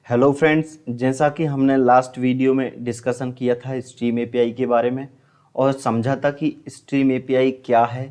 Hello friends, जैसा कि हमने लास्ट वीडियो में डिस्कशन किया था स्ट्रीम एपीआई के बारे में और समझा था कि स्ट्रीम एपीआई क्या है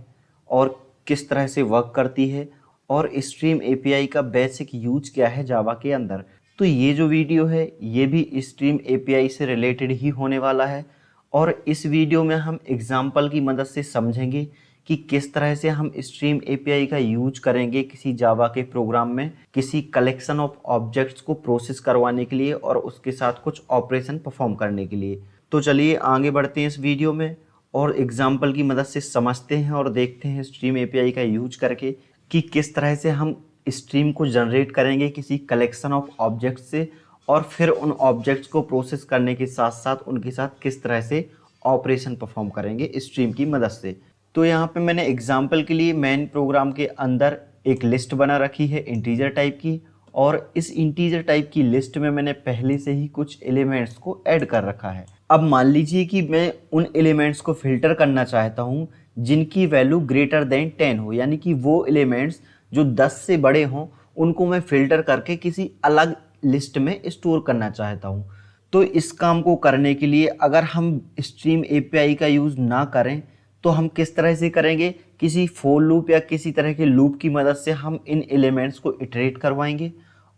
और किस तरह से वर्क करती है और स्ट्रीम एपीआई का बेसिक यूज क्या है जावा के अंदर। तो ये जो वीडियो है ये भी स्ट्रीम एपीआई से रिलेटेड ही होने वाला है और इस वीडियो में हम एग्जाम्पल की मदद से समझेंगे कि किस तरह से हम स्ट्रीम एपीआई का यूज करेंगे किसी जावा के प्रोग्राम में किसी कलेक्शन ऑफ ऑब्जेक्ट्स को प्रोसेस करवाने के लिए और उसके साथ कुछ ऑपरेशन परफॉर्म करने के लिए। तो चलिए आगे बढ़ते हैं इस वीडियो में और एग्जाम्पल की मदद से समझते हैं और देखते हैं स्ट्रीम एपीआई का यूज करके कि किस तरह से हम स्ट्रीम को जनरेट करेंगे किसी कलेक्शन ऑफ ऑब्जेक्ट्स से और फिर उन ऑब्जेक्ट्स को प्रोसेस करने के साथ साथ उनके साथ किस तरह से ऑपरेशन परफॉर्म करेंगे स्ट्रीम की मदद से। तो यहाँ पे मैंने एग्जाम्पल के लिए मेन प्रोग्राम के अंदर एक लिस्ट बना रखी है इंटीजर टाइप की और इस इंटीजर टाइप की लिस्ट में मैंने पहले से ही कुछ एलिमेंट्स को ऐड कर रखा है। अब मान लीजिए कि मैं उन एलिमेंट्स को फिल्टर करना चाहता हूँ जिनकी वैल्यू ग्रेटर देन 10 हो, यानी कि वो एलिमेंट्स जो 10 से बड़े हों उनको मैं फिल्टर करके किसी अलग लिस्ट में स्टोर करना चाहता हूँ। तो इस काम को करने के लिए अगर हम स्ट्रीम एपीआई का यूज़ ना करें तो हम किस तरह से करेंगे, किसी फोर लूप या किसी तरह के लूप की मदद से हम इन एलिमेंट्स को इटरेट करवाएंगे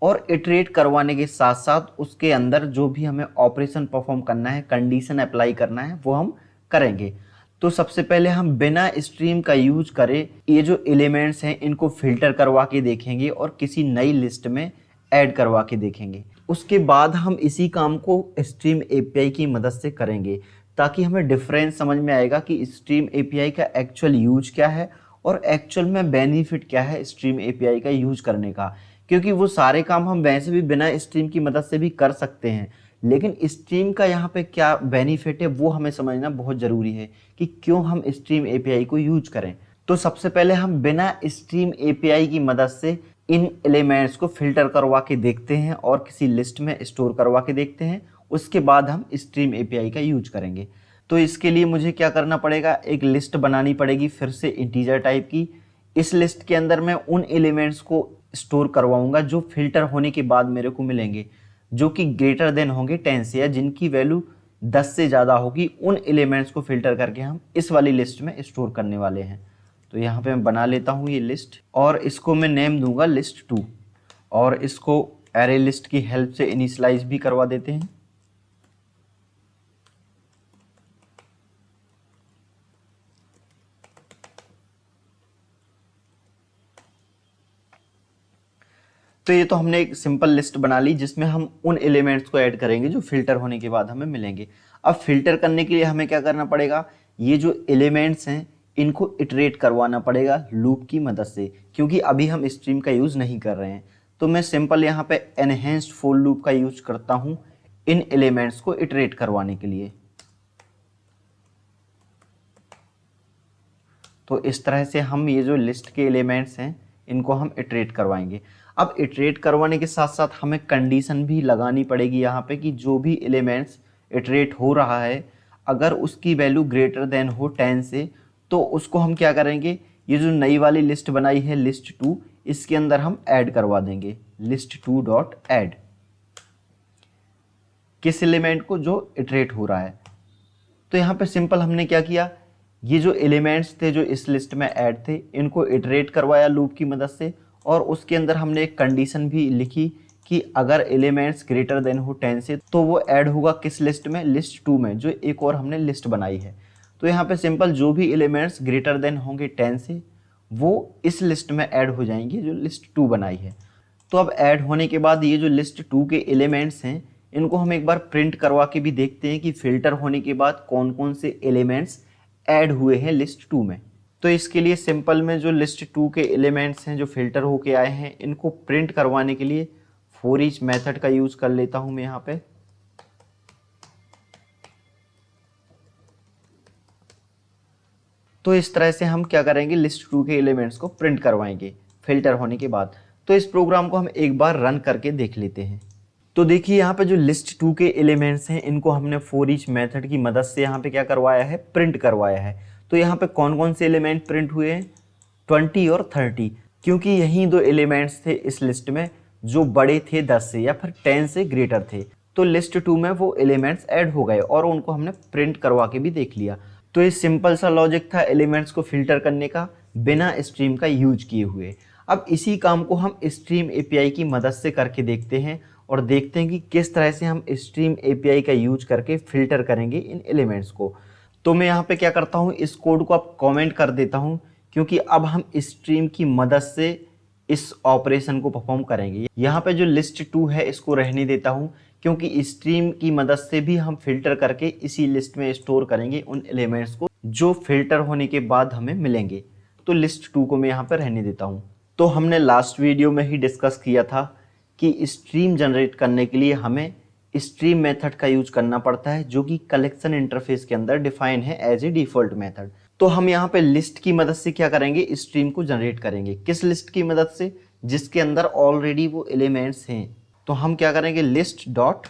और इटरेट करवाने के साथ साथ उसके अंदर जो भी हमें ऑपरेशन परफॉर्म करना है, कंडीशन अप्लाई करना है, वो हम करेंगे। तो सबसे पहले हम बिना स्ट्रीम का यूज करे ये जो एलिमेंट्स हैं इनको फिल्टर करवा के देखेंगे और किसी नई लिस्ट में ऐड करवा के देखेंगे। उसके बाद हम इसी काम को स्ट्रीम एपीआई की मदद से करेंगे ताकि हमें डिफरेंस समझ में आएगा कि स्ट्रीम एपीआई का एक्चुअल यूज क्या है और एक्चुअल में बेनिफिट क्या है स्ट्रीम एपीआई का यूज करने का। क्योंकि वो सारे काम हम वैसे भी बिना स्ट्रीम की मदद से भी कर सकते हैं, लेकिन स्ट्रीम का यहाँ पे क्या बेनिफिट है वो हमें समझना बहुत ज़रूरी है कि क्यों हम स्ट्रीम एपीआई को यूज करें। तो सबसे पहले हम बिना स्ट्रीम एपीआई की मदद से इन एलिमेंट्स को फिल्टर करवा के देखते हैं और किसी लिस्ट में स्टोर करवा के देखते हैं। उसके बाद हम स्ट्रीम एपीआई का यूज करेंगे। तो इसके लिए मुझे क्या करना पड़ेगा, एक लिस्ट बनानी पड़ेगी फिर से इंटीजर टाइप की। इस लिस्ट के अंदर मैं उन एलिमेंट्स को स्टोर करवाऊंगा जो फिल्टर होने के बाद मेरे को मिलेंगे, जो कि ग्रेटर देन होंगे 10 से या जिनकी वैल्यू 10 से ज़्यादा होगी। उन एलिमेंट्स को फिल्टर करके हम इस वाली लिस्ट में स्टोर करने वाले हैं। तो यहाँ पे मैं बना लेता हूँ ये लिस्ट और इसको मैं नेम दूंगा list2 और इसको एरे लिस्ट की हेल्प से इनिशियलाइज भी करवा देते हैं। तो ये तो हमने एक सिंपल लिस्ट बना ली जिसमें हम उन एलिमेंट्स को ऐड करेंगे जो फिल्टर होने के बाद हमें मिलेंगे। अब फिल्टर करने के लिए हमें क्या करना पड़ेगा, ये जो एलिमेंट्स हैं इनको इटरेट करवाना पड़ेगा लूप की मदद से, क्योंकि अभी हम स्ट्रीम का यूज़ नहीं कर रहे हैं। तो मैं सिंपल यहाँ पे एनहेंस्ड फॉर लूप का यूज करता हूँ इन एलिमेंट्स को इटरेट करवाने के लिए। तो इस तरह से हम ये जो लिस्ट के एलिमेंट्स हैं इनको हम इटरेट करवाएंगे। अब इटरेट करवाने के साथ साथ हमें कंडीशन भी लगानी पड़ेगी यहाँ पे कि जो भी एलिमेंट्स इटरेट हो रहा है अगर उसकी वैल्यू ग्रेटर देन हो 10 से तो उसको हम क्या करेंगे, ये जो नई वाली लिस्ट बनाई है list2 इसके अंदर हम ऐड करवा देंगे list2 डॉट ऐड किस एलिमेंट को जो इटरेट हो रहा है। तो यहाँ पे सिंपल हमने क्या किया, ये जो एलिमेंट्स थे जो इस लिस्ट में ऐड थे इनको इटरेट करवाया लूप की मदद से और उसके अंदर हमने एक कंडीशन भी लिखी कि अगर एलिमेंट्स ग्रेटर देन हो 10 से तो वो ऐड होगा किस लिस्ट में, list2 में, जो एक और हमने लिस्ट बनाई है। तो यहाँ पे सिंपल जो भी एलिमेंट्स ग्रेटर देन होंगे 10 से वो इस लिस्ट में ऐड हो जाएंगे जो list2 बनाई है। तो अब ऐड होने के बाद ये जो list2 के एलिमेंट्स हैं इनको हम एक बार प्रिंट करवा के भी देखते हैं कि फिल्टर होने के बाद कौन कौन से एलिमेंट्स ऐड हुए हैं list2 में। तो इसके लिए सिंपल में जो list2 के एलिमेंट्स हैं जो फिल्टर होके आए हैं इनको प्रिंट करवाने के लिए फॉर ईच मेथड का यूज कर लेता हूं मैं यहाँ पे। तो इस तरह से हम क्या करेंगे, list2 के एलिमेंट्स को प्रिंट करवाएंगे फिल्टर होने के बाद। तो इस प्रोग्राम को हम एक बार रन करके देख लेते हैं। तो देखिए यहाँ पे जो list2 के एलिमेंट्स हैं इनको हमने फॉर ईच मेथड की मदद से यहाँ पे क्या करवाया है, प्रिंट करवाया है। तो यहाँ पे कौन कौन से एलिमेंट प्रिंट हुए हैं, 20 और 30, क्योंकि यही दो एलिमेंट्स थे इस लिस्ट में जो बड़े थे 10 से या फिर 10 से ग्रेटर थे। तो लिस्ट 2 में वो एलिमेंट्स ऐड हो गए और उनको हमने प्रिंट करवा के भी देख लिया। तो ये सिंपल सा लॉजिक था एलिमेंट्स को फिल्टर करने का बिना स्ट्रीम का यूज किए हुए। अब इसी काम को हम स्ट्रीम एपीआई की मदद से करके देखते हैं और देखते हैं कि किस तरह से हम स्ट्रीम एपीआई का यूज करके फिल्टर करेंगे इन एलिमेंट्स को। तो मैं यहाँ पे क्या करता हूँ, इस कोड को अब कमेंट कर देता हूँ, क्योंकि अब हम स्ट्रीम की मदद से इस ऑपरेशन को परफॉर्म करेंगे। यहाँ पे जो लिस्ट 2 है इसको रहने देता हूँ, क्योंकि स्ट्रीम की मदद से भी हम फिल्टर करके इसी लिस्ट में स्टोर करेंगे उन एलिमेंट्स को जो फिल्टर होने के बाद हमें मिलेंगे। तो लिस्ट 2 को मैं यहाँ पे रहने देता हूँ। तो हमने लास्ट वीडियो में ही डिस्कस किया था कि स्ट्रीम जनरेट करने के लिए हमें स्ट्रीम मेथड का यूज करना पड़ता है, जो कि कलेक्शन इंटरफेस के अंदर डिफाइन है एज ए डिफॉल्ट मेथड। तो हम यहाँ पे लिस्ट की मदद से क्या करेंगे, स्ट्रीम को जनरेट करेंगे। किस लिस्ट की मदद से? जिसके अंदर ऑलरेडी वो एलिमेंट्स हैं। तो हम क्या करेंगे, लिस्ट डॉट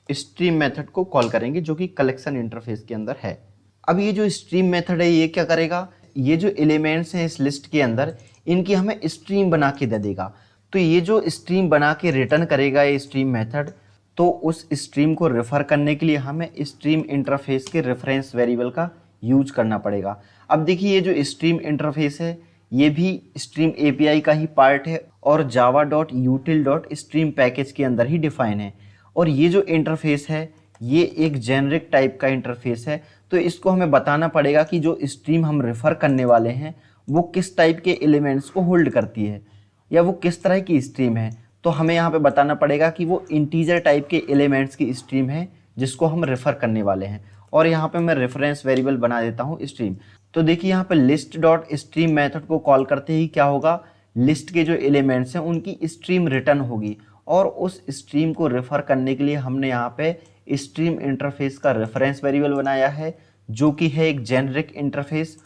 स्ट्रीम मेथड को कॉल करेंगे, जो कि कलेक्शन इंटरफेस के अंदर है। अब ये जो स्ट्रीम मेथड है ये क्या करेगा, ये जो एलिमेंट्स हैं इस लिस्ट के अंदर इनकी हमें स्ट्रीम बना के दे देगा। तो ये जो स्ट्रीम बना के रिटर्न करेगा ये स्ट्रीम मेथड, तो उस स्ट्रीम को रेफर करने के लिए हमें स्ट्रीम इंटरफेस के रेफरेंस वेरिएबल का यूज करना पड़ेगा। अब देखिए ये जो स्ट्रीम इंटरफेस है ये भी स्ट्रीम एपीआई का ही पार्ट है और java.util.stream पैकेज के अंदर ही डिफाइन है। और ये जो इंटरफेस है ये एक जेनरिक टाइप का इंटरफेस है। तो इसको हमें बताना पड़ेगा कि जो स्ट्रीम हम रेफर करने वाले हैं वो किस टाइप के एलिमेंट्स को होल्ड करती है या वो किस तरह की स्ट्रीम है। तो हमें यहाँ पे बताना पड़ेगा कि वो इंटीजर टाइप के एलिमेंट्स की स्ट्रीम है जिसको हम रेफर करने वाले हैं। और यहाँ पे मैं रेफरेंस वेरिएबल बना देता हूँ स्ट्रीम। तो देखिए यहाँ पे लिस्ट डॉट स्ट्रीम मेथड को कॉल करते ही क्या होगा, लिस्ट के जो एलिमेंट्स हैं उनकी स्ट्रीम रिटर्न होगी और उस स्ट्रीम को रेफर करने के लिए हमने यहाँ पे स्ट्रीम इंटरफेस का रेफरेंस वेरिएबल बनाया है, जो कि है एक जेनरिक इंटरफेस।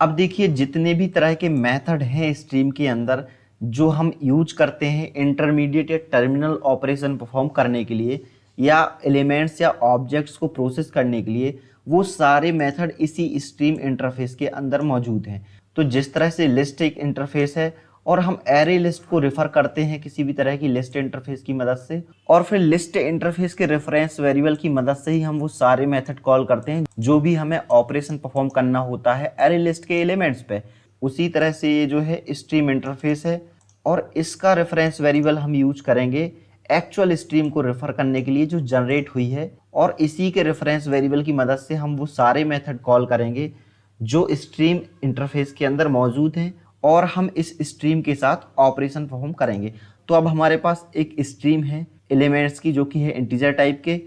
अब देखिए जितने भी तरह के मेथड हैं स्ट्रीम के अंदर जो हम यूज करते हैं इंटरमीडिएट या टर्मिनल ऑपरेशन परफॉर्म करने के लिए या एलिमेंट्स या ऑब्जेक्ट्स को प्रोसेस करने के लिए, वो सारे मेथड इसी स्ट्रीम इंटरफेस के अंदर मौजूद हैं। तो जिस तरह से लिस्ट एक इंटरफेस है और हम एरे लिस्ट को रेफर करते हैं किसी भी तरह की लिस्ट इंटरफेस की मदद से, और फिर लिस्ट इंटरफेस के रेफरेंस वेरिएबल की मदद से ही हम वो सारे मेथड कॉल करते हैं जो भी हमें ऑपरेशन परफॉर्म करना होता है एरे लिस्ट के एलिमेंट्स पे। उसी तरह से ये जो है स्ट्रीम इंटरफेस है और इसका रेफरेंस वेरिएबल हम यूज करेंगे एक्चुअल स्ट्रीम को रेफर करने के लिए जो जनरेट हुई है, और इसी के रेफरेंस वेरिएबल की मदद से हम वो सारे मेथड कॉल करेंगे जो स्ट्रीम इंटरफेस के अंदर मौजूद हैं और हम इस स्ट्रीम के साथ ऑपरेशन परफॉर्म करेंगे। तो अब हमारे पास एक स्ट्रीम है एलिमेंट्स की जो कि है इंटीजर टाइप के,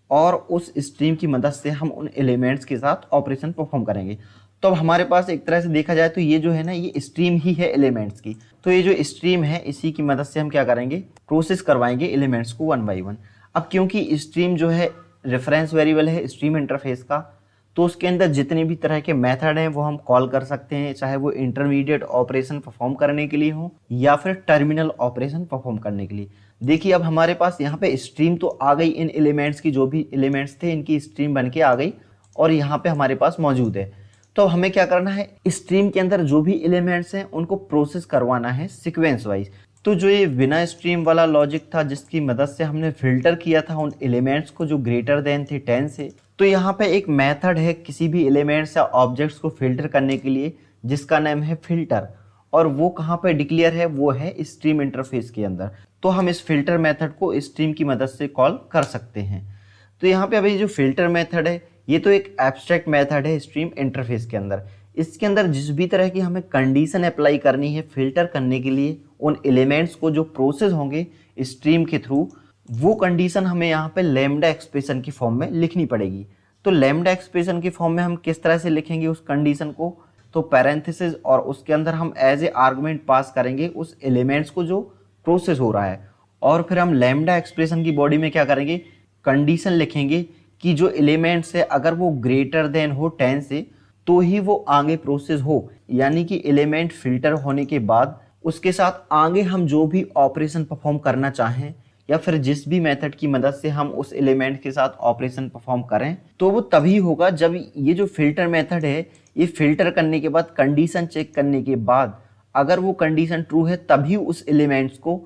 और उस स्ट्रीम की मदद से हम उन एलिमेंट्स के साथ ऑपरेशन परफॉर्म करेंगे। तो अब हमारे पास एक तरह से देखा जाए तो ये जो है ना ये स्ट्रीम ही है एलिमेंट्स की। तो ये जो स्ट्रीम है इसी की मदद से हम क्या करेंगे, प्रोसेस करवाएंगे एलिमेंट्स को वन बाई वन। अब क्योंकि स्ट्रीम जो है रेफरेंस वेरिएबल है स्ट्रीम इंटरफेस का, तो उसके अंदर जितने भी तरह के मेथड हैं वो हम कॉल कर सकते हैं, चाहे वो इंटरमीडिएट ऑपरेशन परफॉर्म करने के लिए हो या फिर टर्मिनल ऑपरेशन परफॉर्म करने के लिए। देखिए अब हमारे पास यहाँ पे स्ट्रीम तो आ गई, इन एलिमेंट्स की जो भी एलिमेंट्स थे इनकी स्ट्रीम बन के आ गई और यहाँ पे हमारे पास मौजूद है। तो हमें क्या करना है, स्ट्रीम के अंदर जो भी एलिमेंट्स हैं उनको प्रोसेस करवाना है सीक्वेंस वाइज। तो जो ये बिना स्ट्रीम वाला लॉजिक था जिसकी मदद से हमने फिल्टर किया था उन एलिमेंट्स को जो ग्रेटर देन थे 10 से, तो यहाँ पे एक मेथड है किसी भी एलिमेंट्स या ऑब्जेक्ट्स को फिल्टर करने के लिए जिसका नाम है फिल्टर, और वो कहाँ पे डिक्लेयर है, वो है स्ट्रीम इंटरफेस के अंदर। तो हम इस फिल्टर मेथड को स्ट्रीम की मदद से कॉल कर सकते हैं। तो यहाँ पे अभी जो फिल्टर मेथड है ये तो एक एब्स्ट्रैक्ट मेथड है स्ट्रीम इंटरफेस के अंदर। इसके अंदर जिस भी तरह की हमें कंडीशन अप्लाई करनी है फिल्टर करने के लिए उन एलिमेंट्स को जो प्रोसेस होंगे स्ट्रीम के थ्रू, वो कंडीशन हमें यहाँ पे लैम्डा एक्सप्रेशन की फॉर्म में लिखनी पड़ेगी। तो लैम्डा एक्सप्रेशन की फॉर्म में हम किस तरह से लिखेंगे उस कंडीशन को, तो पैरेंथेसिस और उसके अंदर हम एज ए आर्गुमेंट पास करेंगे उस एलिमेंट्स को जो प्रोसेस हो रहा है, और फिर हम लैम्डा एक्सप्रेशन की बॉडी में क्या करेंगे, कंडीशन लिखेंगे कि जो एलिमेंट्स है अगर वो ग्रेटर देन हो 10 से तो ही वो आगे प्रोसेस हो, यानी कि एलिमेंट फिल्टर होने के बाद उसके साथ आगे हम जो भी ऑपरेशन परफॉर्म करना चाहें या फिर जिस भी मेथड की मदद से हम उस एलिमेंट के साथ ऑपरेशन परफॉर्म करें तो वो तभी होगा जब ये जो फिल्टर मेथड है ये फिल्टर करने के बाद कंडीशन चेक करने के बाद अगर वो कंडीशन ट्रू है तभी उस एलिमेंट्स को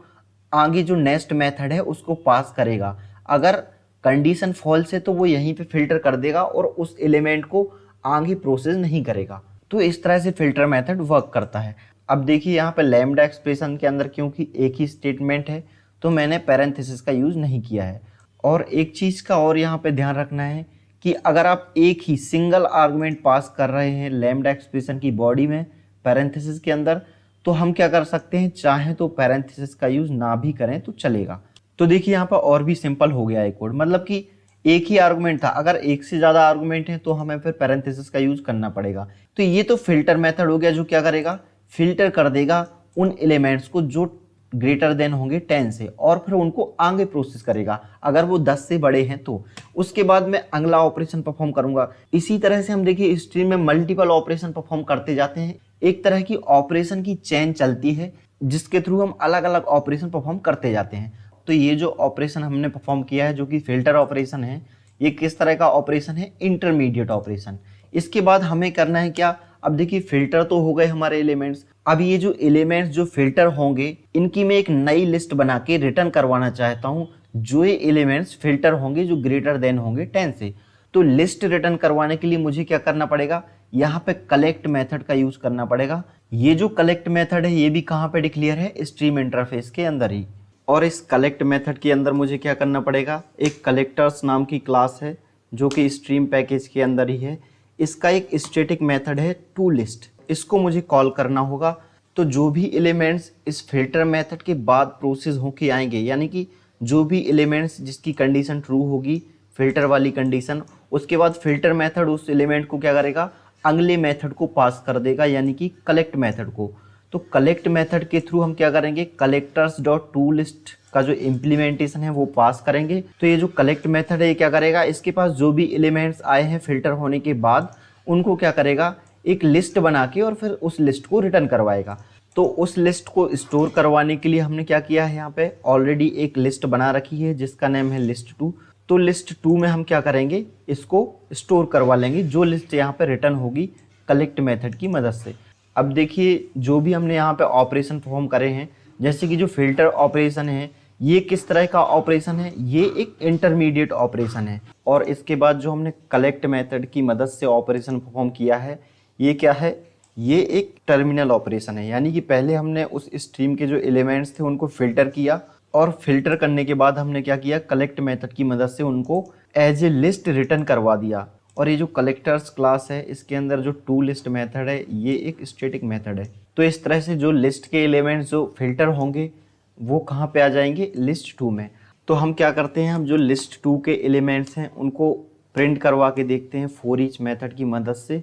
आगे जो नेक्स्ट मेथड है उसको पास करेगा। अगर कंडीशन फॉल्स है तो वो यहीं पे फिल्टर कर देगा और उस एलिमेंट को आगे प्रोसेस नहीं करेगा। तो इस तरह से फिल्टर मेथड वर्क करता है। अब देखिए यहाँ पे लैम्डा एक्सप्रेशन के अंदर क्योंकि एक ही स्टेटमेंट है तो मैंने पैरेंथेसिस का यूज नहीं किया है। और एक चीज का और यहाँ पे ध्यान रखना है कि अगर आप एक ही सिंगल आर्गुमेंट पास कर रहे हैं लैम्डा एक्सप्रेशन की बॉडी में पैरेंथेसिस के अंदर, तो हम क्या कर सकते हैं, चाहे तो पैरेंथेसिस का यूज ना भी करें तो चलेगा। तो देखिए यहाँ पर और भी सिंपल हो गया है कोड, मतलब कि एक ही आर्गुमेंट था, अगर एक से ज्यादा आर्गुमेंट है तो हमें फिर पैरेंथेसिस का यूज करना पड़ेगा। तो ये तो फिल्टर मेथड हो गया जो क्या करेगा, फिल्टर कर देगा उन एलिमेंट्स को जो ग्रेटर देन होंगे 10 से और फिर उनको आगे प्रोसेस करेगा अगर वो 10 से बड़े हैं तो। उसके बाद मैं अगला ऑपरेशन परफॉर्म करूंगा। इसी तरह से हम देखिए स्ट्रीम में मल्टीपल ऑपरेशन परफॉर्म करते जाते हैं। एक तरह की ऑपरेशन की चेन चलती है जिसके थ्रू हम अलग अलग ऑपरेशन परफॉर्म करते जाते हैं। तो ये जो ऑपरेशन हमने परफॉर्म किया है जो कि फिल्टर ऑपरेशन है, ये किस तरह का ऑपरेशन है, इंटरमीडिएट ऑपरेशन। इसके बाद हमें करना है क्या, अब देखिए फिल्टर तो हो गए हमारे एलिमेंट्स। अब ये जो एलिमेंट्स जो फिल्टर होंगे इनकी मैं एक नई लिस्ट बना के रिटर्न करवाना चाहता हूँ जो ये एलिमेंट्स फिल्टर होंगे जो ग्रेटर देन होंगे 10 से। तो लिस्ट रिटर्न करवाने के लिए मुझे क्या करना पड़ेगा, यहाँ पे कलेक्ट मेथड का यूज करना पड़ेगा। ये जो कलेक्ट मेथड है ये भी कहाँ पे डिक्लेयर है, स्ट्रीम इंटरफेस के अंदर ही। और इस कलेक्ट मेथड के अंदर मुझे क्या करना पड़ेगा, एक कलेक्टर्स नाम की क्लास है जो कि स्ट्रीम पैकेज के अंदर ही है। इसका एक स्टैटिक मेथड है टू लिस्ट, इसको मुझे कॉल करना होगा। तो जो भी एलिमेंट्स इस फिल्टर मेथड के बाद प्रोसेस होके आएंगे, यानी कि जो भी एलिमेंट्स जिसकी कंडीशन ट्रू होगी फिल्टर वाली कंडीशन, उसके बाद फिल्टर मेथड उस एलिमेंट को क्या करेगा, अगले मेथड को पास कर देगा यानी कि कलेक्ट मेथड को। तो कलेक्ट मेथड के थ्रू हम क्या करेंगे, कलेक्टर्स डॉट टू लिस्ट का जो इम्प्लीमेंटेशन है वो पास करेंगे। तो ये जो कलेक्ट मेथड है ये क्या करेगा, इसके पास जो भी एलिमेंट्स आए हैं फिल्टर होने के बाद उनको क्या करेगा, एक लिस्ट बना के और फिर उस लिस्ट को रिटर्न करवाएगा। तो उस लिस्ट को स्टोर करवाने के लिए हमने क्या किया है, यहाँ पे ऑलरेडी एक लिस्ट बना रखी है जिसका नेम है लिस्ट 2। तो लिस्ट 2 में हम क्या करेंगे, इसको स्टोर करवा लेंगे जो लिस्ट यहाँ पे रिटर्न होगी कलेक्ट मेथड की मदद से। अब देखिए जो भी हमने यहाँ पे ऑपरेशन परफॉर्म करे हैं, जैसे कि जो फिल्टर ऑपरेशन है ये किस तरह का ऑपरेशन है, ये एक इंटरमीडिएट ऑपरेशन है। और इसके बाद जो हमने कलेक्ट मेथड की मदद से ऑपरेशन परफॉर्म किया है ये क्या है, ये एक टर्मिनल ऑपरेशन है। यानी कि पहले हमने उस स्ट्रीम के जो एलिमेंट्स थे उनको फिल्टर किया और फिल्टर करने के बाद हमने क्या किया, कलेक्ट मेथड की मदद से उनको एज ए लिस्ट रिटर्न करवा दिया। और ये जो कलेक्टर्स क्लास है इसके अंदर जो टू लिस्ट मेथड है ये एक स्टैटिक मेथड है। तो इस तरह से जो लिस्ट के एलिमेंट्स जो फिल्टर होंगे वो कहाँ पे आ जाएंगे, लिस्ट 2 में। तो हम क्या करते हैं, हम जो लिस्ट 2 के एलिमेंट्स हैं उनको प्रिंट करवा के देखते हैं फॉर ईच मेथड की मदद से,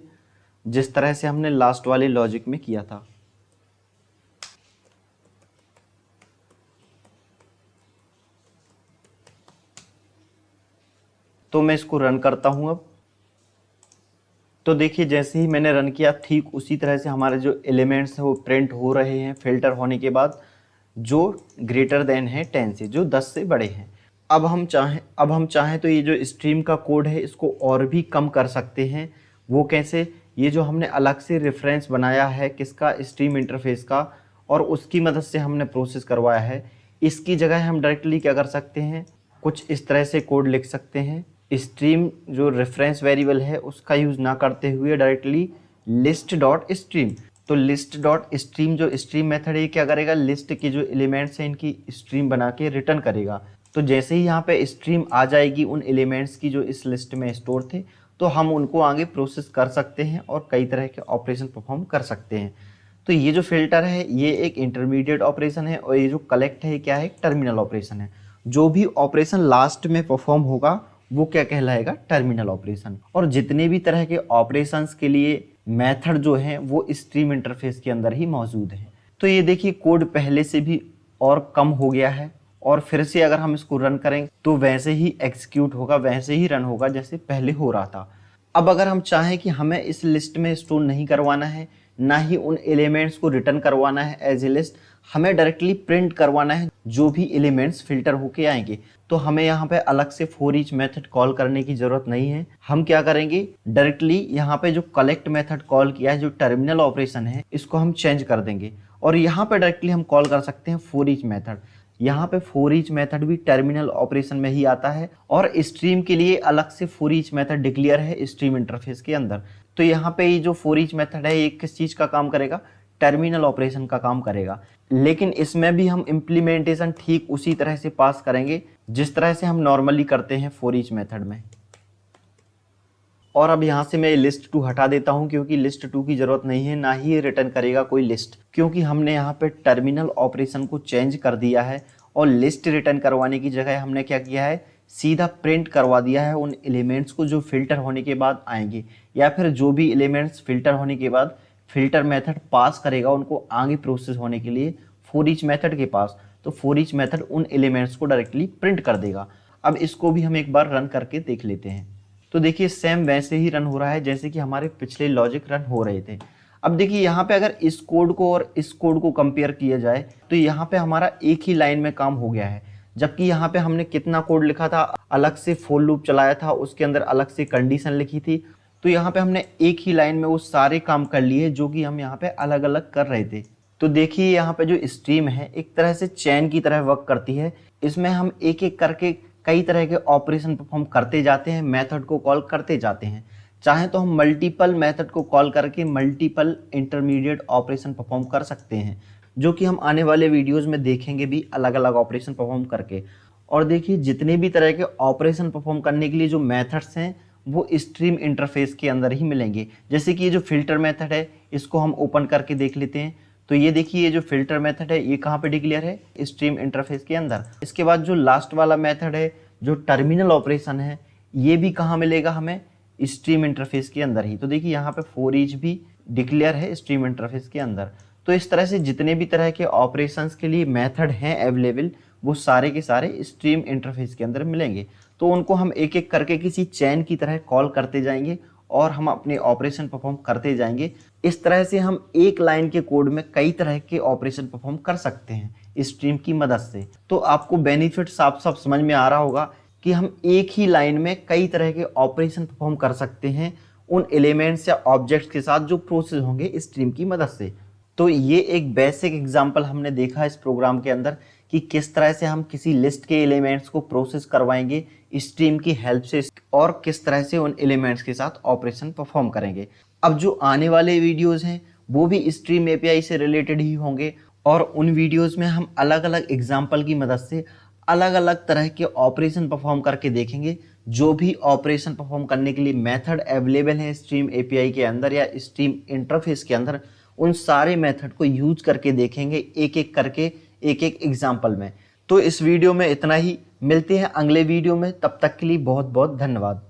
जिस तरह से हमने लास्ट वाले लॉजिक में किया था। तो मैं इसको रन करता हूं अब। तो देखिए जैसे ही मैंने रन किया ठीक उसी तरह से हमारे जो एलिमेंट्स हैं वो प्रिंट हो रहे हैं फिल्टर होने के बाद, जो ग्रेटर देन है 10 से, जो 10 से बड़े हैं। अब हम चाहें तो ये जो स्ट्रीम का कोड है इसको और भी कम कर सकते हैं। वो कैसे, ये जो हमने अलग से रेफरेंस बनाया है किसका, स्ट्रीम इंटरफेस का, और उसकी मदद से हमने प्रोसेस करवाया है, इसकी जगह हम डायरेक्टली क्या कर सकते हैं, कुछ इस तरह से कोड लिख सकते हैं। स्ट्रीम जो रेफरेंस वेरिएबल है उसका यूज़ ना करते हुए डायरेक्टली लिस्ट डॉट स्ट्रीम। तो लिस्ट डॉट स्ट्रीम जो स्ट्रीम मेथड है क्या करेगा, लिस्ट के जो एलिमेंट्स हैं इनकी स्ट्रीम बना के रिटर्न करेगा। तो जैसे ही यहाँ पे स्ट्रीम आ जाएगी उन एलिमेंट्स की जो इस लिस्ट में स्टोर थे, तो हम उनको आगे प्रोसेस कर सकते हैं और कई तरह के ऑपरेशन परफॉर्म कर सकते हैं। तो ये जो फिल्टर है ये एक इंटरमीडिएट ऑपरेशन है और ये जो कलेक्ट है क्या है, एक टर्मिनल ऑपरेशन है। जो भी ऑपरेशन लास्ट में परफॉर्म होगा वो क्या कहलाएगा, टर्मिनल ऑपरेशन। और जितने भी तरह के ऑपरेशंस के लिए मेथड जो हैं वो स्ट्रीम इंटरफेस के अंदर ही मौजूद हैं। तो ये देखिए कोड पहले से भी और कम हो गया है और फिर से अगर हम इसको रन करें तो वैसे ही एग्जीक्यूट होगा, वैसे ही रन होगा जैसे पहले हो रहा था। अब अगर हम चाहें कि हमें इस लिस्ट में स्टोर नहीं करवाना है, ना ही उन एलिमेंट्स को रिटर्न करवाना है एज ए लिस्ट, हमें डायरेक्टली प्रिंट करवाना है जो भी एलिमेंट्स फिल्टर होके आएंगे, तो हमें यहाँ पे अलग से फॉर ईच मेथड कॉल करने की जरूरत नहीं है। हम क्या करेंगे, डायरेक्टली यहाँ पे जो कलेक्ट मेथड कॉल किया है जो टर्मिनल ऑपरेशन है इसको हम चेंज कर देंगे और यहाँ पे डायरेक्टली हम कॉल कर सकते हैं फॉर ईच मेथड। यहाँ पे फॉर ईच मेथड भी टर्मिनल ऑपरेशन में ही आता है और स्ट्रीम के लिए अलग से फॉर ईच मेथड डिक्लेयर है स्ट्रीम इंटरफेस के अंदर। तो यहाँ पे ये जो फॉर ईच मेथड है ये किस चीज़ का काम करेगा, टर्मिनल ऑपरेशन का काम करेगा। लेकिन इसमें भी हम इम्प्लीमेंटेशन ठीक उसी तरह से पास करेंगे जिस तरह से हम नॉर्मली करते हैं फॉर ईच मेथड में। और अब यहाँ से मैं लिस्ट 2 हटा देता हूँ क्योंकि लिस्ट 2 की ज़रूरत नहीं है, ना ही ये रिटर्न करेगा कोई लिस्ट, क्योंकि हमने यहाँ पे टर्मिनल ऑपरेशन को चेंज कर दिया है और लिस्ट रिटर्न करवाने की जगह हमने क्या किया है, सीधा प्रिंट करवा दिया है उन एलिमेंट्स को जो फिल्टर होने के बाद आएंगे, या फिर जो भी एलिमेंट्स फिल्टर होने के बाद फिल्टर मेथड पास करेगा उनको आगे प्रोसेस होने के लिए फॉर ईच मेथड के पास, तो फॉर ईच मेथड उन एलिमेंट्स को डायरेक्टली प्रिंट कर देगा। अब इसको भी हम एक बार रन करके देख लेते हैं। तो देखिए सेम वैसे ही रन हो रहा है जैसे कि हमारे पिछले लॉजिक रन हो रहे थे। अब देखिए यहाँ पे अगर इस कोड को और इस कोड को कंपेयर किया जाए तो यहाँ पे हमारा एक ही लाइन में काम हो गया है, जबकि यहाँ पे हमने कितना कोड लिखा था, अलग से फॉर लूप चलाया था, उसके अंदर अलग से कंडीशन लिखी थी। तो यहाँ पे हमने एक ही लाइन में वो सारे काम कर लिए जो कि हम यहाँ पे अलग अलग कर रहे थे। तो देखिए यहाँ पे जो स्ट्रीम है एक तरह से चैन की तरह वर्क करती है। इसमें हम एक एक करके कई तरह के ऑपरेशन परफॉर्म करते जाते हैं, मेथड को कॉल करते जाते हैं। चाहे तो हम मल्टीपल मेथड को कॉल करके मल्टीपल इंटरमीडिएट ऑपरेशन परफॉर्म कर सकते हैं, जो कि हम आने वाले वीडियोस में देखेंगे भी अलग अलग ऑपरेशन परफॉर्म करके। और देखिए जितने भी तरह के ऑपरेशन परफॉर्म करने के लिए जो मेथड्स हैं वो स्ट्रीम इंटरफेस के अंदर ही मिलेंगे। जैसे कि ये जो फिल्टर मेथड है इसको हम ओपन करके देख लेते हैं। तो ये देखिए ये जो फिल्टर मेथड है ये कहाँ पे डिक्लेयर है, स्ट्रीम इंटरफेस के अंदर। इसके बाद जो लास्ट वाला मेथड है जो टर्मिनल ऑपरेशन है ये भी कहाँ मिलेगा हमें, स्ट्रीम इंटरफेस के अंदर ही। तो देखिए यहाँ पे फॉर ईच भी डिक्लेयर है स्ट्रीम इंटरफेस के अंदर। तो इस तरह से जितने भी तरह के ऑपरेशंस के लिए मेथड हैं अवेलेबल वो सारे के सारे स्ट्रीम इंटरफेस के अंदर मिलेंगे। तो उनको हम एक एक करके किसी चैन की तरह कॉल करते जाएंगे और हम अपने ऑपरेशन परफॉर्म करते जाएंगे। इस तरह से हम एक लाइन के कोड में कई तरह के ऑपरेशन परफॉर्म कर सकते हैं स्ट्रीम की मदद से। तो आपको बेनिफिट साफ साफ समझ में आ रहा होगा कि हम एक ही लाइन में कई तरह के ऑपरेशन परफॉर्म कर सकते हैं उन एलिमेंट्स या ऑब्जेक्ट्स के साथ जो प्रोसेस होंगे स्ट्रीम की मदद से। तो ये एक बेसिक एग्जांपल हमने देखा इस प्रोग्राम के अंदर कि किस तरह से हम किसी लिस्ट के एलिमेंट्स को प्रोसेस करवाएंगे स्ट्रीम की हेल्प से और किस तरह से उन एलिमेंट्स के साथ ऑपरेशन परफॉर्म करेंगे। अब जो आने वाले वीडियोस हैं वो भी स्ट्रीम एपीआई से रिलेटेड ही होंगे और उन वीडियोस में हम अलग अलग एग्जांपल की मदद से अलग अलग तरह के ऑपरेशन परफॉर्म करके देखेंगे। जो भी ऑपरेशन परफॉर्म करने के लिए मेथड अवेलेबल है स्ट्रीम एपीआई के अंदर या स्ट्रीम इंटरफेस के अंदर, उन सारे मेथड को यूज करके देखेंगे एक एक करके एक एक एग्जाम्पल में। तो इस वीडियो में इतना ही, मिलते हैं अगले वीडियो में, तब तक के लिए बहुत बहुत धन्यवाद।